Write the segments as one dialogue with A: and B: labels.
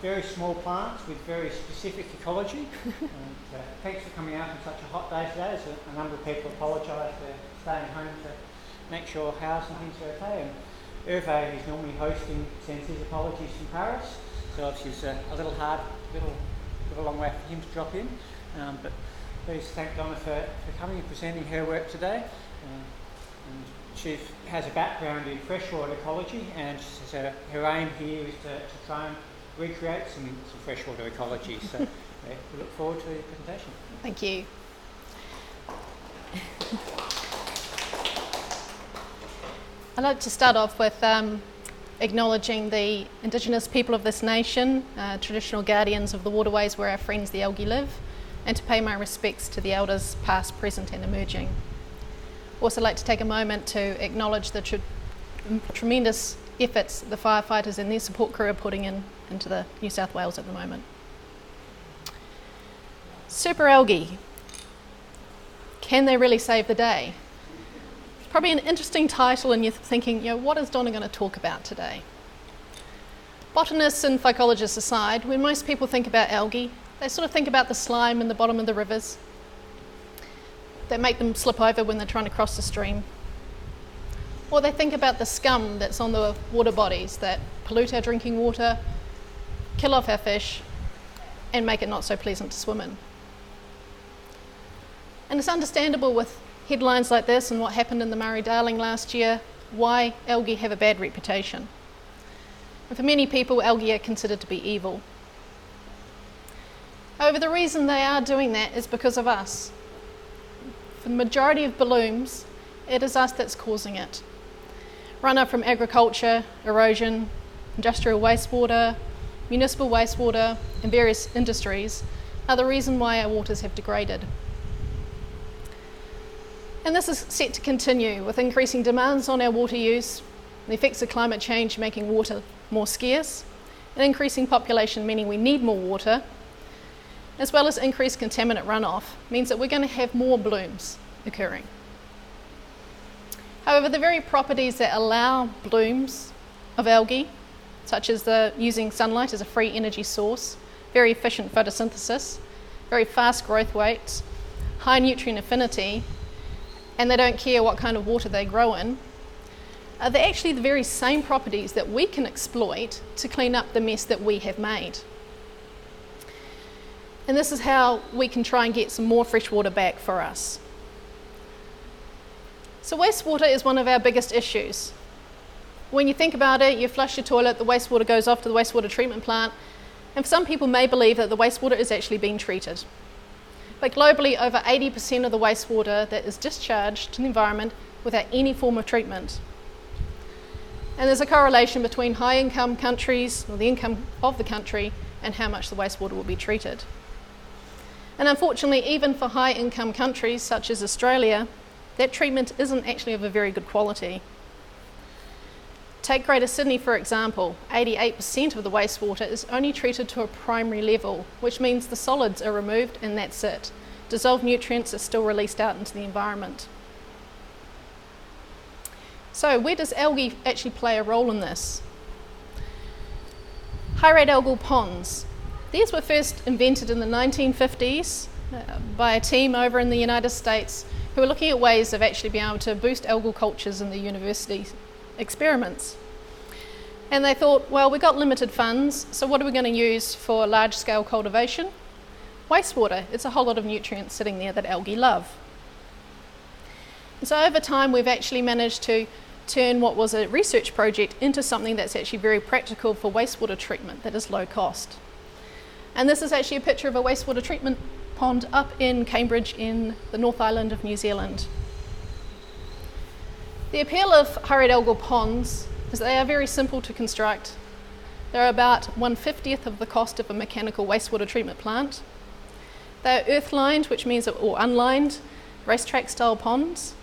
A: very small plants with very specific ecology. And, thanks for coming out on such a hot day today. As a number of people apologise for staying home to make sure house and things are okay. And Hervé, who's normally hosting, sends his apologies from Paris. So obviously it's a little hard, a long way for him to drop in. But please thank Donna for coming and presenting her work today. And she has a background in freshwater ecology, and her aim here is to try and recreate some freshwater ecology. So we look forward to the presentation.
B: Thank you. I'd like to start off with acknowledging the Indigenous people of this nation, traditional guardians of the waterways where our friends the algae live, and to pay my respects to the elders past, present and emerging. Also like to take a moment to acknowledge the tremendous efforts the firefighters and their support crew are putting into the New South Wales at the moment. Super algae. Can they really save the day? It's probably an interesting title, and you're thinking, what is Donna going to talk about today? Botanists and phycologists aside, when most people think about algae, they sort of think about the slime in the bottom of the rivers that make them slip over when they're trying to cross the stream. Or they think about the scum that's on the water bodies that pollute our drinking water, kill off our fish, and make it not so pleasant to swim in. And it's understandable with headlines like this and what happened in the Murray-Darling last year, why algae have a bad reputation. And for many people, algae are considered to be evil. However, the reason they are doing that is because of us. For the majority of blooms, it is us that's causing it. Runoff from agriculture, erosion, industrial wastewater, municipal wastewater, and various industries are the reason why our waters have degraded. And this is set to continue with increasing demands on our water use, the effects of climate change making water more scarce, an increasing population meaning we need more water, as well as increased contaminant runoff, means that we're going to have more blooms occurring. However, the very properties that allow blooms of algae, such as using sunlight as a free energy source, very efficient photosynthesis, very fast growth rates, high nutrient affinity, and they don't care what kind of water they grow in, they're actually the very same properties that we can exploit to clean up the mess that we have made. And this is how we can try and get some more fresh water back for us. So wastewater is one of our biggest issues. When you think about it, you flush your toilet, the wastewater goes off to the wastewater treatment plant, and some people may believe that the wastewater is actually being treated. But globally, over 80% of the wastewater that is discharged to the environment without any form of treatment. And there's a correlation between high-income countries, or the income of the country, and how much the wastewater will be treated. And unfortunately, even for high-income countries such as Australia, that treatment isn't actually of a very good quality. Take Greater Sydney, for example. 88% of the wastewater is only treated to a primary level, which means the solids are removed and that's it. Dissolved nutrients are still released out into the environment. So where does algae actually play a role in this? High-rate algal ponds. These were first invented in the 1950s by a team over in the United States who were looking at ways of actually being able to boost algal cultures in the university experiments. And they thought, well, we've got limited funds, so what are we going to use for large-scale cultivation? Wastewater. It's a whole lot of nutrients sitting there that algae love. And so over time, we've actually managed to turn what was a research project into something that's actually very practical for wastewater treatment that is low cost. And this is actually a picture of a wastewater treatment pond up in Cambridge in the North Island of New Zealand. The appeal of high-rate algal ponds is that they are very simple to construct. They're about 1/50th of the cost of a mechanical wastewater treatment plant. They're earth-lined, which means, or unlined, racetrack-style ponds.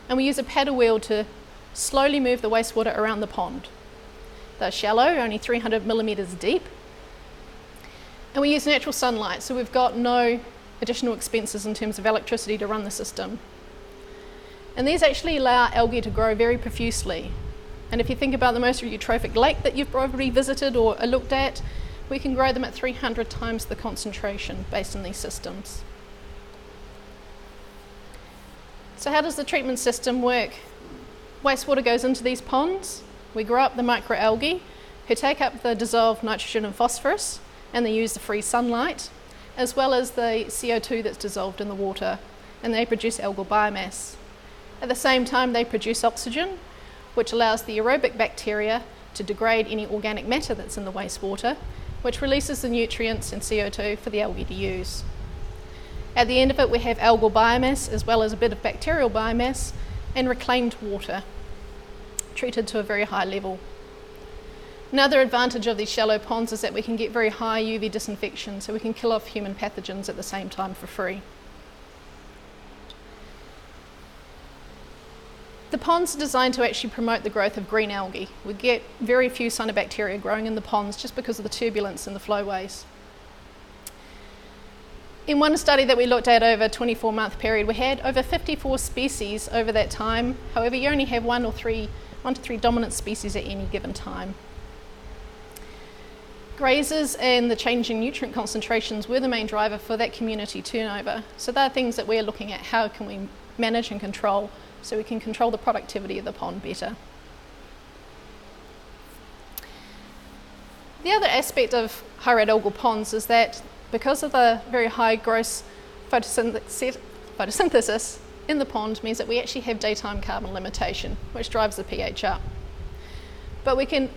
B: And we use a paddle wheel to slowly move the wastewater around the pond. They're shallow, only 300 millimetres deep. And we use natural sunlight, so we've got no additional expenses in terms of electricity to run the system. And these actually allow algae to grow very profusely. And if you think about the most eutrophic lake that you've probably visited or looked at, we can grow them at 300 times the concentration based on these systems. So how does the treatment system work? Wastewater goes into these ponds. We grow up the microalgae, who take up the dissolved nitrogen and phosphorus, and they use the free sunlight, as well as the CO2 that's dissolved in the water, and they produce algal biomass. At the same time, they produce oxygen, which allows the aerobic bacteria to degrade any organic matter that's in the wastewater, which releases the nutrients and CO2 for the algae to use. At the end of it, we have algal biomass as well as a bit of bacterial biomass and reclaimed water, treated to a very high level. Another advantage of these shallow ponds is that we can get very high UV disinfection, so we can kill off human pathogens at the same time for free. The ponds are designed to actually promote the growth of green algae. We get very few cyanobacteria growing in the ponds just because of the turbulence in the flowways. In one study that we looked at over a 24-month period, we had over 54 species over that time. However, you only have one to three dominant species at any given time. Grazers and the change in nutrient concentrations were the main driver for that community turnover. So they're things that we're looking at, how can we manage and control so we can control the productivity of the pond better. The other aspect of high-rate algal ponds is that because of the very high gross photosynthesis in the pond means that we actually have daytime carbon limitation, which drives the pH up. But we can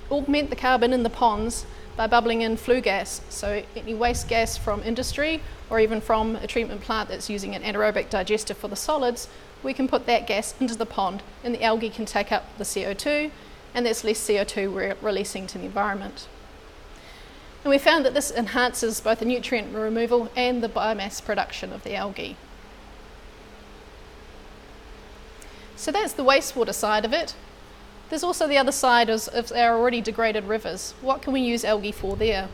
B: augment the carbon in the ponds by bubbling in flue gas, so any waste gas from industry or even from a treatment plant that's using an anaerobic digester for the solids, we can put that gas into the pond and the algae can take up the CO2, and there's less CO2 we're releasing to the environment. And we found that this enhances both the nutrient removal and the biomass production of the algae. So that's the wastewater side of it. There's also the other side of our already degraded rivers. What can we use algae for there?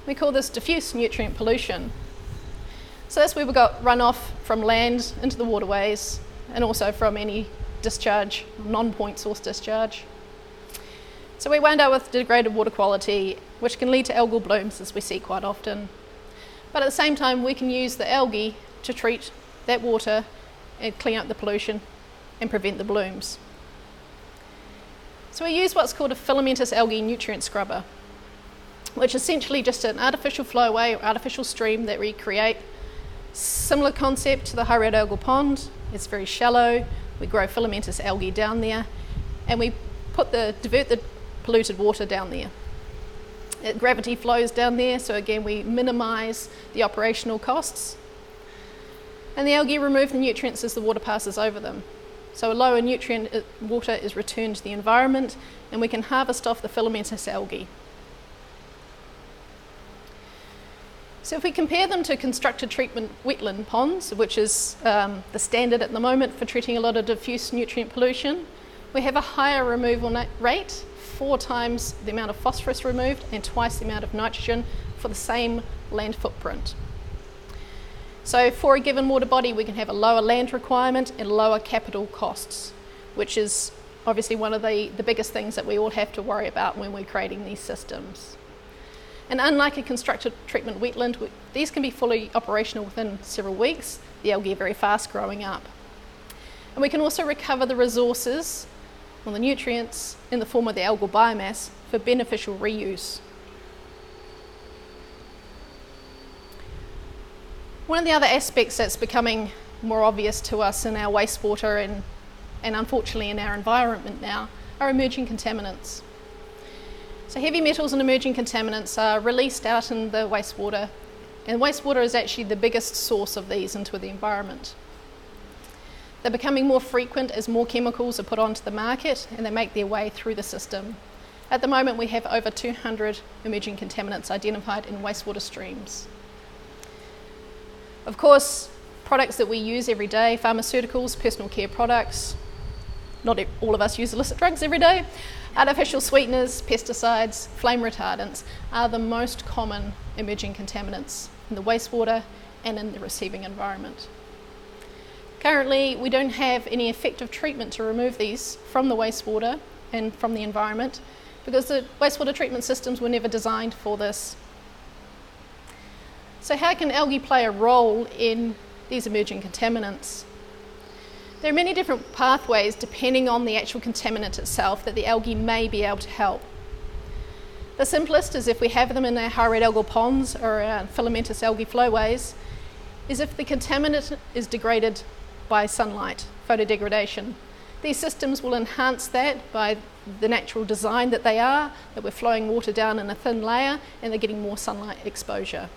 B: We call this diffuse nutrient pollution. So that's where we've got runoff from land into the waterways and also from any discharge, non-point source discharge. So we wound up with degraded water quality, which can lead to algal blooms, as we see quite often. But at the same time, we can use the algae to treat that water and clean up the pollution and prevent the blooms. So we use what's called a filamentous algae nutrient scrubber, which is essentially just an artificial flowway or artificial stream that we create. Similar concept to the high-rate algal pond. It's very shallow. We grow filamentous algae down there, and we divert the polluted water down there. Gravity flows down there, so again we minimise the operational costs. And the algae remove the nutrients as the water passes over them. So a lower nutrient water is returned to the environment, and we can harvest off the filamentous algae. So if we compare them to constructed treatment wetland ponds, which is the standard at the moment for treating a lot of diffuse nutrient pollution, we have a higher removal rate, 4 times the amount of phosphorus removed and twice the amount of nitrogen for the same land footprint. So for a given water body, we can have a lower land requirement and lower capital costs, which is obviously one of the biggest things that we all have to worry about when we're creating these systems. And unlike a constructed treatment wetland, these can be fully operational within several weeks. The algae are very fast growing up. And we can also recover the resources or the nutrients in the form of the algal biomass for beneficial reuse. One of the other aspects that's becoming more obvious to us in our wastewater and unfortunately in our environment now are emerging contaminants. So heavy metals and emerging contaminants are released out in the wastewater, and wastewater is actually the biggest source of these into the environment. They're becoming more frequent as more chemicals are put onto the market and they make their way through the system. At the moment, we have over 200 emerging contaminants identified in wastewater streams. Of course, products that we use every day, pharmaceuticals, personal care products, not all of us use illicit drugs every day, artificial sweeteners, pesticides, flame retardants are the most common emerging contaminants in the wastewater and in the receiving environment. Currently, we don't have any effective treatment to remove these from the wastewater and from the environment, because the wastewater treatment systems were never designed for this. So how can algae play a role in these emerging contaminants? There are many different pathways depending on the actual contaminant itself that the algae may be able to help. The simplest is if we have them in our high red algal ponds or our filamentous algae flowways, is if the contaminant is degraded by sunlight, photodegradation. These systems will enhance that by the natural design that they are, that we're flowing water down in a thin layer and they're getting more sunlight exposure.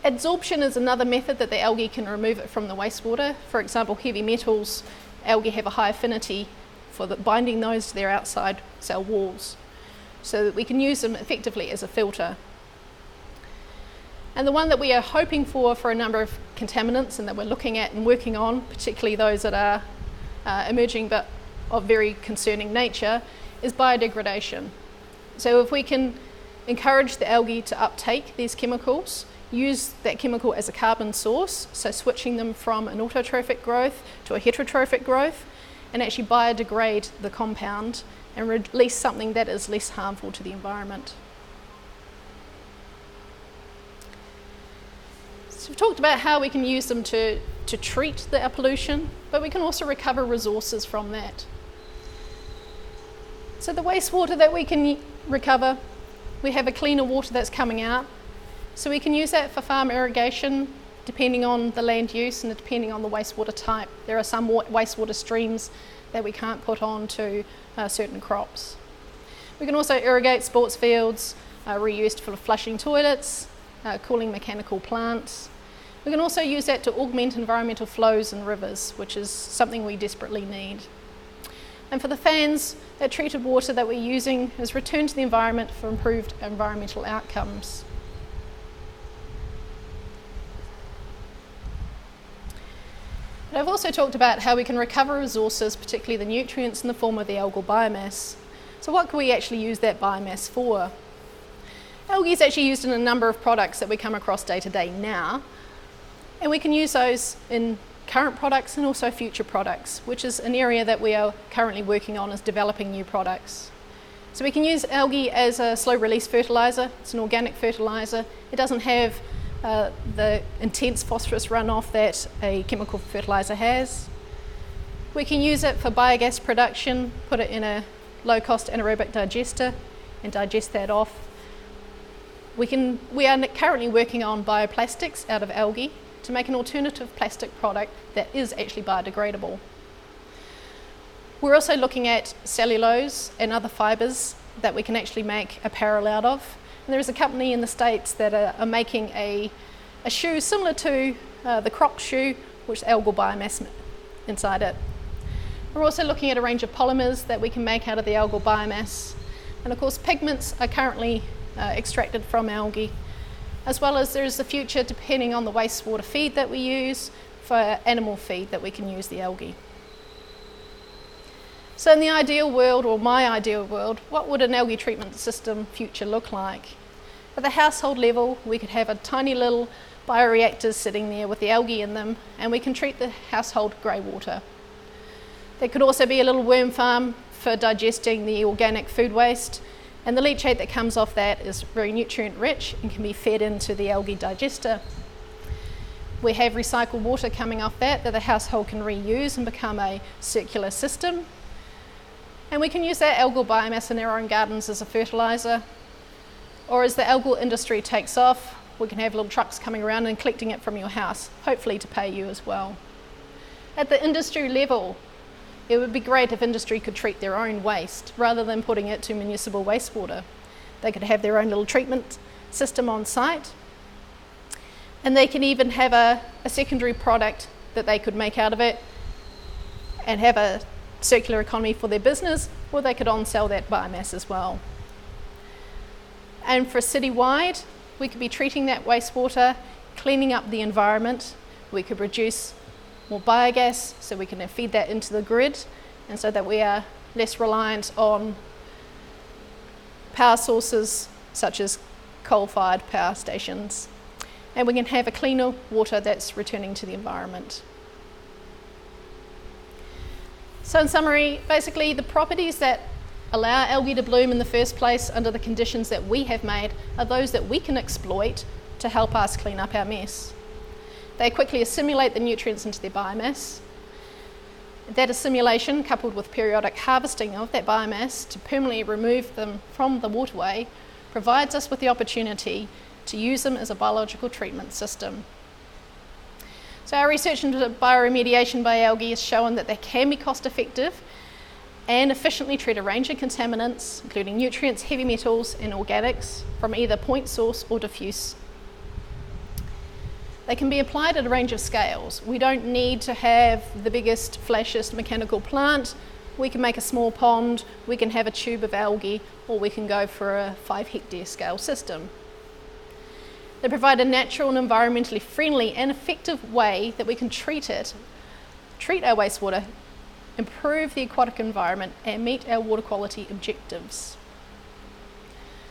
B: Adsorption is another method that the algae can remove it from the wastewater. For example, heavy metals, algae have a high affinity for binding those to their outside cell walls, so that we can use them effectively as a filter. And the one that we are hoping for a number of contaminants and that we're looking at and working on, particularly those that are emerging but of very concerning nature, is biodegradation. So if we can encourage the algae to uptake these chemicals, use that chemical as a carbon source, so switching them from an autotrophic growth to a heterotrophic growth, and actually biodegrade the compound and release something that is less harmful to the environment. So we've talked about how we can use them to treat the pollution, but we can also recover resources from that. So the wastewater that we can recover, we have a cleaner water that's coming out. So we can use that for farm irrigation, depending on the land use and depending on the wastewater type. There are some wastewater streams that we can't put on to certain crops. We can also irrigate sports fields, reused for flushing toilets, cooling mechanical plants. We can also use that to augment environmental flows in rivers, which is something we desperately need. And for the fans, that treated water that we're using is returned to the environment for improved environmental outcomes. But I've also talked about how we can recover resources, particularly the nutrients, in the form of the algal biomass. So what can we actually use that biomass for? Algae is actually used in a number of products that we come across day to day now, and we can use those in current products and also future products, which is an area that we are currently working on, is developing new products. So we can use algae as a slow release fertiliser. It's an organic fertiliser. It doesn't have the intense phosphorus runoff that a chemical fertiliser has. We can use it for biogas production, put it in a low-cost anaerobic digester and digest that off. We are currently working on bioplastics out of algae to make an alternative plastic product that is actually biodegradable. We're also looking at cellulose and other fibres that we can actually make apparel out of. And there is a company in the States that are making a shoe similar to the Crocs shoe, which has algal biomass inside it. We're also looking at a range of polymers that we can make out of the algal biomass. And of course, pigments are currently extracted from algae, as well as there is the future, depending on the wastewater feed that we use, for animal feed that we can use the algae. So in the ideal world, or my ideal world, what would an algae treatment system future look like? At the household level, we could have a tiny little bioreactors sitting there with the algae in them, and we can treat the household grey water. There could also be a little worm farm for digesting the organic food waste, and the leachate that comes off that is very nutrient rich and can be fed into the algae digester. We have recycled water coming off that the household can reuse and become a circular system. And we can use that algal biomass in our own gardens as a fertiliser. Or as the algal industry takes off, we can have little trucks coming around and collecting it from your house, hopefully to pay you as well. At the industry level, it would be great if industry could treat their own waste rather than putting it to municipal wastewater. They could have their own little treatment system on site, and they can even have a secondary product that they could make out of it and have a circular economy for their business, or they could on-sell that biomass as well. And for citywide, we could be treating that wastewater, cleaning up the environment. We could produce more biogas so we can feed that into the grid, and so that we are less reliant on power sources such as coal-fired power stations. And we can have a cleaner water that's returning to the environment. So in summary, basically the properties that allow algae to bloom in the first place under the conditions that we have made are those that we can exploit to help us clean up our mess. They quickly assimilate the nutrients into their biomass. That assimilation, coupled with periodic harvesting of that biomass to permanently remove them from the waterway, provides us with the opportunity to use them as a biological treatment system. So our research into bioremediation by algae has shown that they can be cost effective and efficiently treat a range of contaminants, including nutrients, heavy metals and organics, from either point source or diffuse. They can be applied at a range of scales. We don't need to have the biggest, flashiest mechanical plant. We can make a small pond, we can have a tube of algae, or we can go for a 5-hectare scale system. They provide a natural and environmentally friendly and effective way that we can treat our wastewater, improve the aquatic environment and meet our water quality objectives.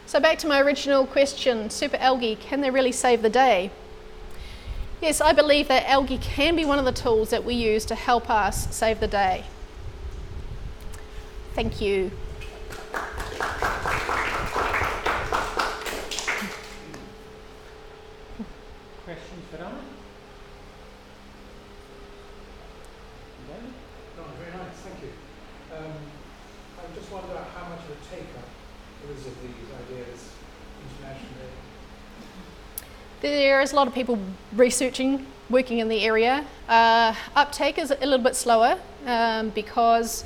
B: So back to my original question, super algae, can they really save the day? Yes, I believe that algae can be one of the tools that we use to help us save the day. Thank you.
A: Questions for Donna?
C: No, very nice, thank you. I just wonder how much of a take-up there is of these ideas internationally.
B: There is a lot of people researching, working in the area. Uptake is a little bit slower because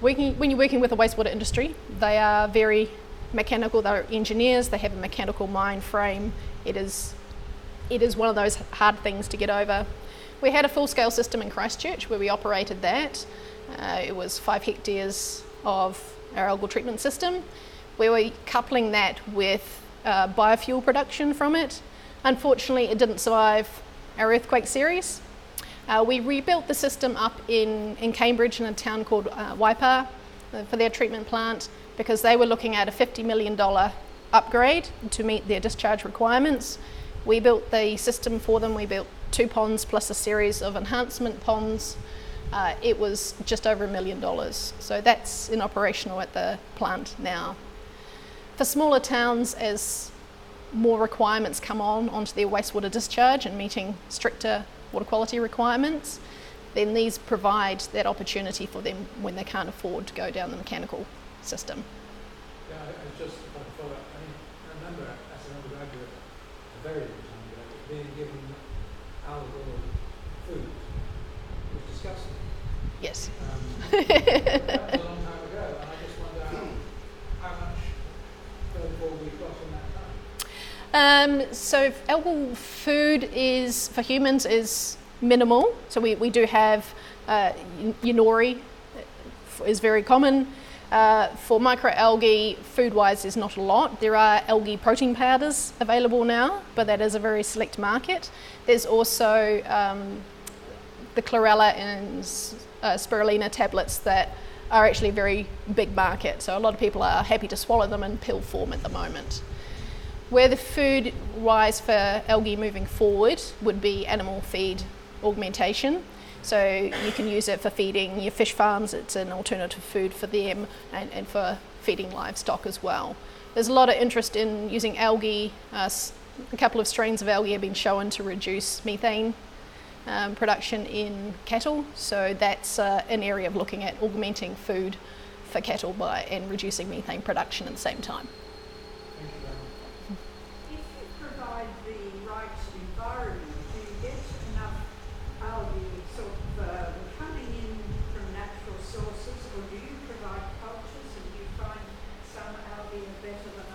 B: when you're working with the wastewater industry, they are very mechanical, they're engineers, they have a mechanical mind frame. It is one of those hard things to get over. We had a full-scale system in Christchurch where we operated that. It was 5 hectares of our algal treatment system. We were coupling that with biofuel production from it. Unfortunately, it didn't survive our earthquake series. We rebuilt the system up in Cambridge in a town called Waipa for their treatment plant because they were looking at a $50 million upgrade to meet their discharge requirements. We built the system for them. We built 2 ponds plus a series of enhancement ponds. It was just over $1 million. So that's in operational at the plant now. For smaller towns, as more requirements come onto their wastewater discharge and meeting stricter water quality requirements, then these provide that opportunity for them when they can't afford to go down the mechanical system.
C: Yeah, I just follow up. I remember as an undergraduate, a very long time ago, being given algal food. It was disgusting.
B: Yes.
C: That was a long time ago, and I just wonder how much further forward we've got in that time.
B: So algal food is for humans is minimal. So we do have yanori is very common. For microalgae, food-wise, there's not a lot. There are algae protein powders available now, but that is a very select market. There's also the chlorella and spirulina tablets that are actually a very big market. So a lot of people are happy to swallow them in pill form at the moment. Where the food-wise for algae moving forward would be animal feed augmentation. So you can use it for feeding your fish farms. It's an alternative food for them and for feeding livestock as well. There's a lot of interest in using algae. A couple of strains of algae have been shown to reduce methane production in cattle. So that's an area of looking at augmenting food for cattle and reducing methane production at the same time.
D: If you provide the right environment, do you get enough algae sort of coming in from natural sources, or do you provide cultures and you find some algae are better than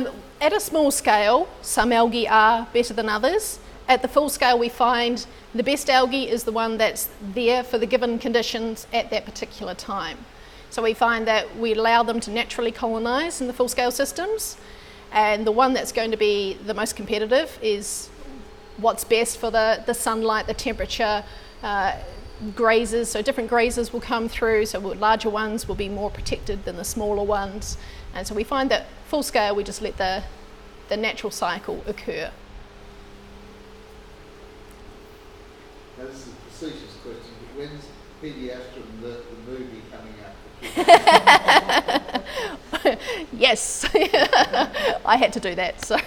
D: others?
B: At a small scale, some algae are better than others. At the full scale, we find the best algae is the one that's there for the given conditions at that particular time. So we find that we allow them to naturally colonise in the full scale systems, and the one that's going to be the most competitive is what's best for the sunlight, the temperature, grazers. So different grazers will come through, so larger ones will be more protected than the smaller ones. And so we find that full scale, we just let the natural cycle occur.
E: Now this is a facetious question, but when's Pediastrum, the movie, coming out for
B: Yes, I had to do that, so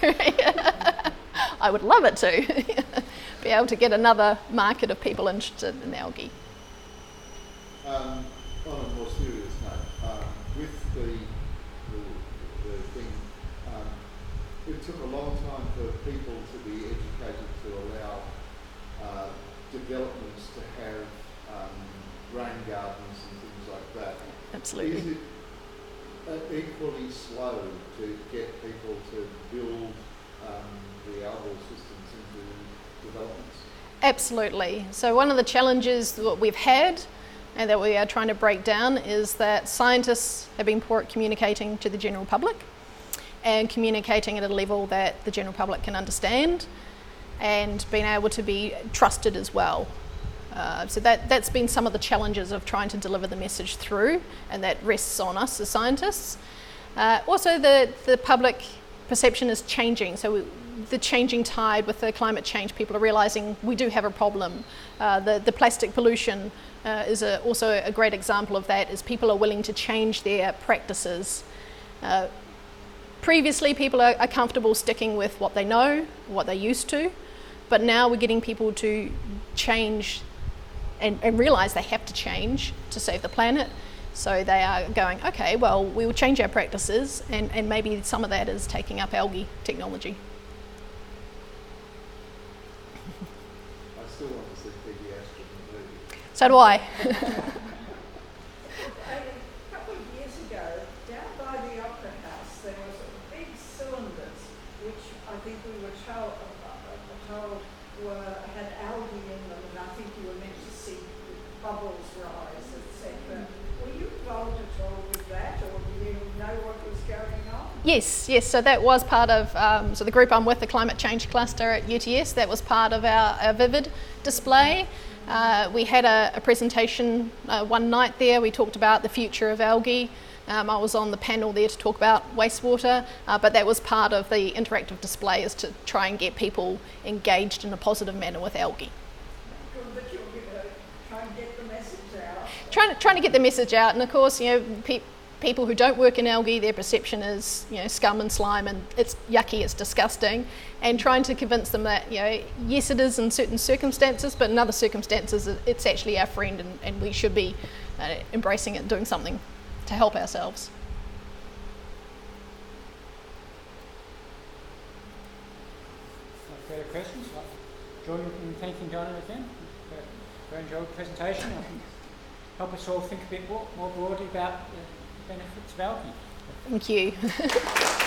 B: I would love it to be able to get another market of people interested in algae.
E: On a more serious note, with the thing, it took a long time for people to be educated to allow developments to have rain gardens and things like that.
B: Absolutely.
E: Is it equally slow to get people to build the algal systems into developments?
B: Absolutely. So one of the challenges that we've had and that we are trying to break down is that scientists have been poor at communicating to the general public and communicating at a level that the general public can understand and being able to be trusted as well. So that's been some of the challenges of trying to deliver the message through, and that rests on us as scientists. Also, the public perception is changing. So the changing tide with the climate change, people are realising we do have a problem. The plastic pollution is also a great example of that, is people are willing to change their practices. Previously, people are comfortable sticking with what they know, what they're used to, but now we're getting people to change and realise they have to change to save the planet. So they are going, okay, well, we will change our practices, and maybe some of that is taking up algae technology.
E: I still want to see Peggy Ashton in the movie.
B: So do I.
D: A couple of years ago, down by the Opera House, there was big cylinders, which I think we were told had algae in them, and I think you were meant to see bubbles rise, etc. Were you involved at all with that, or did you know what was going on?
B: Yes. So that was part of, so the group I'm with, the Climate Change Cluster at UTS, that was part of our Vivid display. We had a presentation one night there. We talked about the future of algae. I was on the panel there to talk about wastewater, but that was part of the interactive display, is to try and get people engaged in a positive manner with algae.
D: Good, but you're going to try and get the message out.
B: Trying to get the message out, and of course, people who don't work in algae, their perception is, scum and slime, and it's yucky, it's disgusting, and trying to convince them that, yes, it is in certain circumstances, but in other circumstances, it's actually our friend, and we should be embracing it and doing something to help ourselves.
A: Further questions? Join in thanking Donna again. Very enjoyable presentation. I think help us all think a bit more broadly about the benefits of algae.
B: Thank you.